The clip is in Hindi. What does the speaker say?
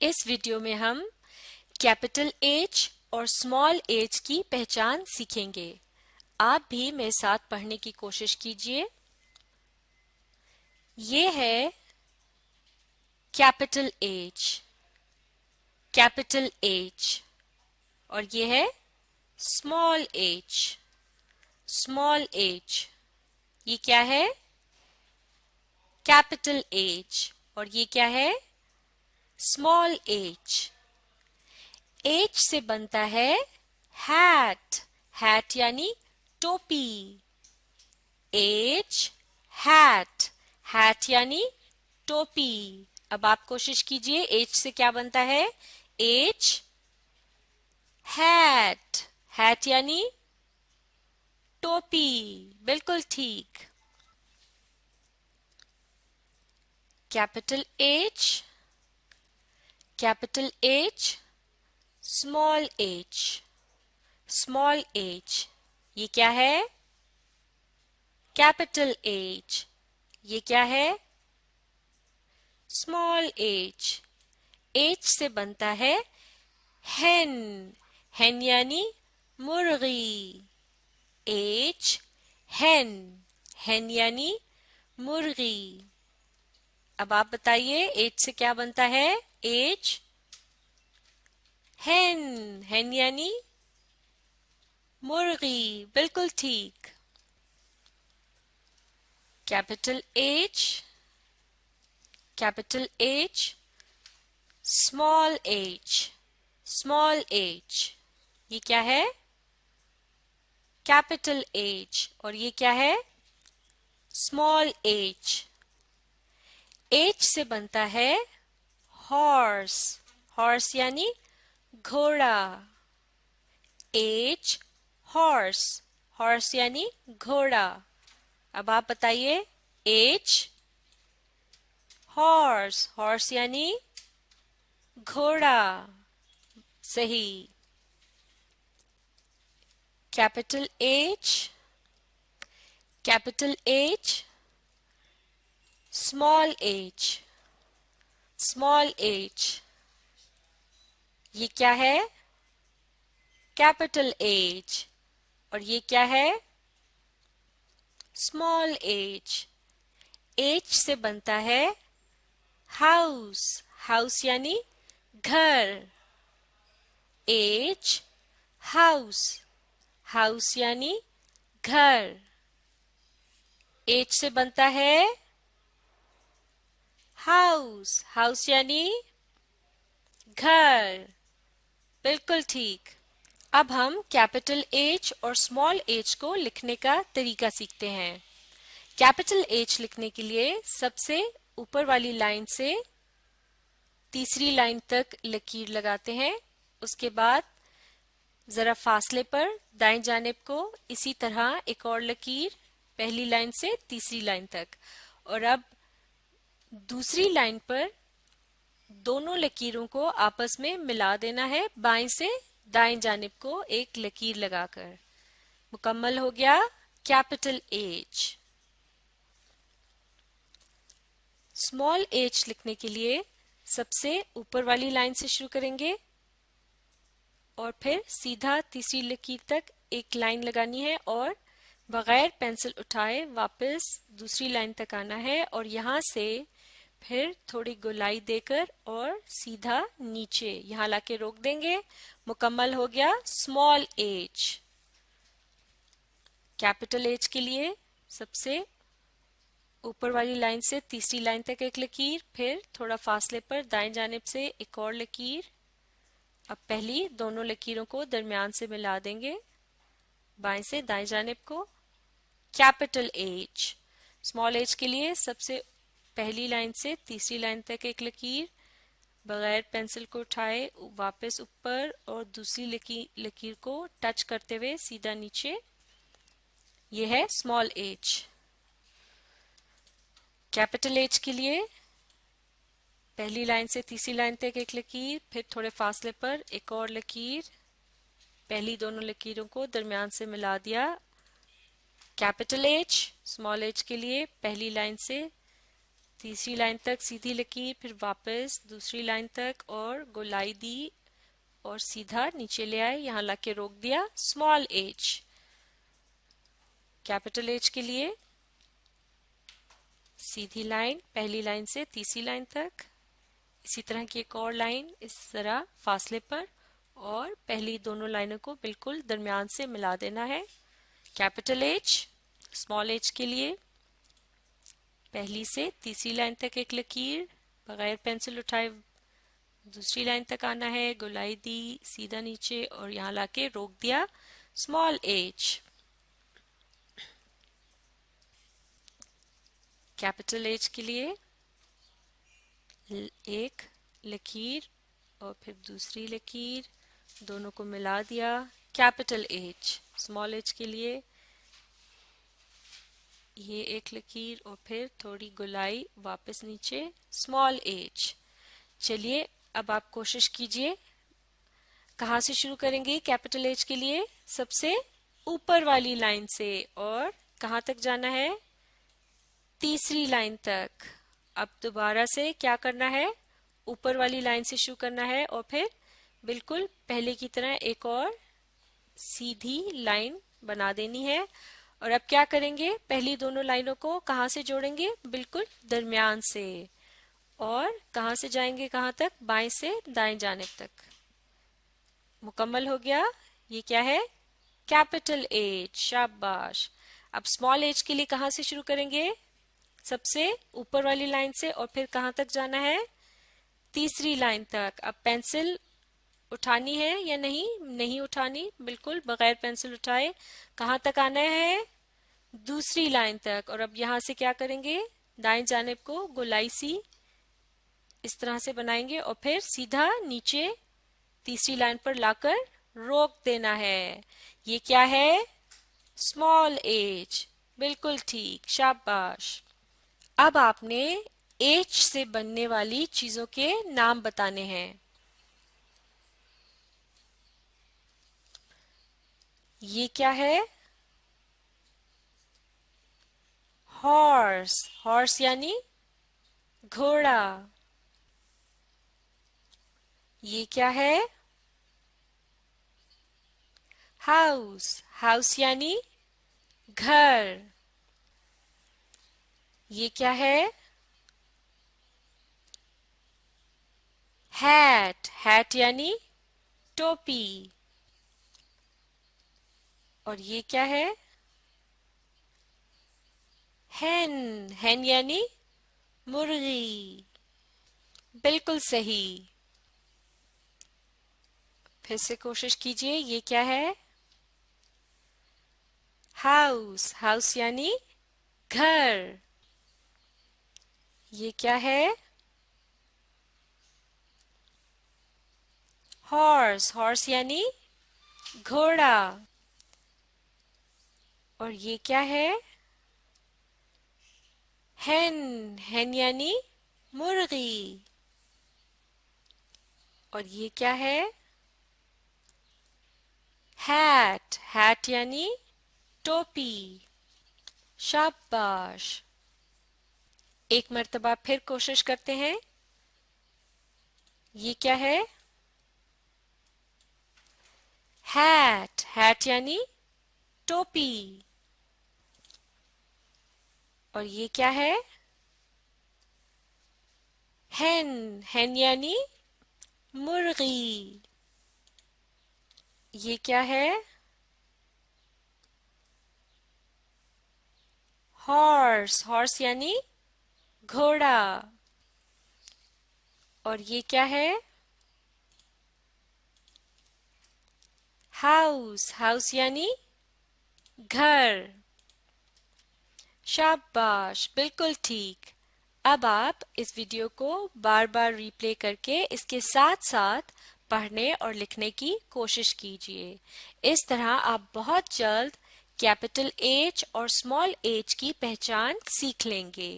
इस वीडियो में हम कैपिटल एच और स्मॉल एच की पहचान सीखेंगे। आप भी मेरे साथ पढ़ने की कोशिश कीजिए। ये है कैपिटल एच और ये है स्मॉल एच। ये क्या है? कैपिटल एच और ये क्या है? Small H. एच से बनता है हैट यानी टोपी। एच हैट यानी टोपी। अब आप कोशिश कीजिए, एच से क्या बनता है? एच हैट यानी टोपी। बिल्कुल ठीक। Capital H small H. ये क्या है? Capital H. ये क्या है? Small H. एच से बनता है हेन यानी मुर्गी। एच हेन यानी मुर्गी। अब आप बताइए, एच से क्या बनता है? एच हेन यानी मुर्गी। बिल्कुल ठीक। Capital H small H. ये क्या है? कैपिटल एच और ये क्या है? Small H. एच से बनता है हॉर्स यानी घोड़ा। एच हॉर्स यानी घोड़ा। अब आप बताइए, एच हॉर्स यानी घोड़ा। सही। Capital H small H. ये क्या है? कैपिटल एच और ये क्या है? Small H. एच से बनता है हाउस यानी घर। एच हाउस यानी घर। एच से बनता है हाउस यानी घर। बिल्कुल ठीक। अब हम कैपिटल एच और स्मॉल एच को लिखने का तरीका सीखते हैं। कैपिटल एच लिखने के लिए सबसे ऊपर वाली लाइन से तीसरी लाइन तक लकीर लगाते हैं। उसके बाद जरा फासले पर दाएं जानिब को इसी तरह एक और लकीर, पहली लाइन से तीसरी लाइन तक। और अब दूसरी लाइन पर दोनों लकीरों को आपस में मिला देना है, बाएं से दाएं जानिब को एक लकीर लगाकर। मुकम्मल हो गया कैपिटल एच। स्मॉल एच लिखने के लिए सबसे ऊपर वाली लाइन से शुरू करेंगे और फिर सीधा तीसरी लकीर तक एक लाइन लगानी है और बगैर पेंसिल उठाए वापस दूसरी लाइन तक आना है और यहाँ से फिर थोड़ी गोलाई देकर और सीधा नीचे यहाँ लाके रोक देंगे। मुकम्मल हो गया स्मॉल एच। कैपिटल एच के लिए सबसे ऊपर वाली लाइन से तीसरी लाइन तक एक लकीर, फिर थोड़ा फासले पर दाएं जानिब से एक और लकीर। अब पहली दोनों लकीरों को दरमियान से मिला देंगे, बाएं से दाएं जानिब को। Capital H. स्मॉल एच के लिए सबसे पहली लाइन से तीसरी लाइन तक एक लकीर, बगैर पेंसिल को उठाए वापस ऊपर और दूसरी लकीर को टच करते हुए सीधा नीचे। यह है स्मॉल एच। कैपिटल एच के लिए पहली लाइन से तीसरी लाइन तक एक लकीर, फिर थोड़े फासले पर एक और लकीर, पहली दोनों लकीरों को दरमियान से मिला दिया। Capital H. स्मॉल एच के लिए पहली लाइन से तीसरी लाइन तक सीधी लकीर, फिर वापस दूसरी लाइन तक और गोलाई दी और सीधा नीचे ले आए, यहां लाके रोक दिया। Small H. कैपिटल एच के लिए सीधी लाइन, पहली लाइन से तीसरी लाइन तक, इसी तरह की एक और लाइन इस तरह फासले पर, और पहली दोनों लाइनों को बिल्कुल दरमियान से मिला देना है। Capital H. स्मॉल एच के लिए पहली से तीसरी लाइन तक एक लकीर, बगैर पेंसिल उठाए दूसरी लाइन तक आना है, गोलाई दी सीधा नीचे और यहां लाके रोक दिया। Small H. कैपिटल एच के लिए एक लकीर और फिर दूसरी लकीर, दोनों को मिला दिया। Capital H. स्मॉल एच के लिए ये एक लकीर और फिर थोड़ी गोलाई वापस नीचे। Small H. चलिए अब आप कोशिश कीजिए, कहां से शुरू करेंगे कैपिटल एच के लिए? सबसे ऊपर वाली लाइन से, और कहां तक जाना है? तीसरी लाइन तक। अब दोबारा से क्या करना है? ऊपर वाली लाइन से शुरू करना है और फिर बिल्कुल पहले की तरह एक और सीधी लाइन बना देनी है। और अब क्या करेंगे? पहली दोनों लाइनों को कहां से जोड़ेंगे? बिल्कुल दरमियान से। और कहां से जाएंगे कहां तक? बाएं से दाएं जानिब तक। मुकम्मल हो गया। ये क्या है? Capital H. शाबाश। अब स्मॉल एच के लिए कहां से शुरू करेंगे? सबसे ऊपर वाली लाइन से, और फिर कहां तक जाना है? तीसरी लाइन तक। अब पेंसिल उठानी है या नहीं? नहीं उठानी, बिल्कुल बगैर पेंसिल उठाए कहां तक आना है? दूसरी लाइन तक। और अब यहां से क्या करेंगे? दाएं जानिब को गोलाई सी इस तरह से बनाएंगे और फिर सीधा नीचे तीसरी लाइन पर लाकर रोक देना है। ये क्या है? Small H. बिल्कुल ठीक, शाबाश। अब आपने एच से बनने वाली चीजों के नाम बताने हैं। ये क्या है? हॉर्स। हॉर्स यानी घोड़ा। ये क्या है? हाउस। हाउस यानी घर। ये क्या है? हैट। हैट यानी टोपी। और ये क्या है? हेन। हेन यानी मुर्गी। बिल्कुल सही। फिर से कोशिश कीजिए। ये क्या है? हाउस। हाउस यानी घर। ये क्या है? हॉर्स। हॉर्स यानी घोड़ा। और ये क्या है? हेन। हेन यानी मुर्गी। और ये क्या है? हैट। हैट यानी टोपी। शाबाश। एक मर्तबा फिर कोशिश करते हैं। ये क्या है? हैट। हैट यानी टोपी। और ये क्या है? हेन। हेन यानी मुर्गी। ये क्या है? हॉर्स। हॉर्स यानी घोड़ा। और ये क्या है? हाउस। हाउस यानी घर। शाबाश, बिल्कुल ठीक। अब आप इस वीडियो को बार बार रिप्ले करके इसके साथ साथ पढ़ने और लिखने की कोशिश कीजिए। इस तरह आप बहुत जल्द कैपिटल एच और स्मॉल एच की पहचान सीख लेंगे।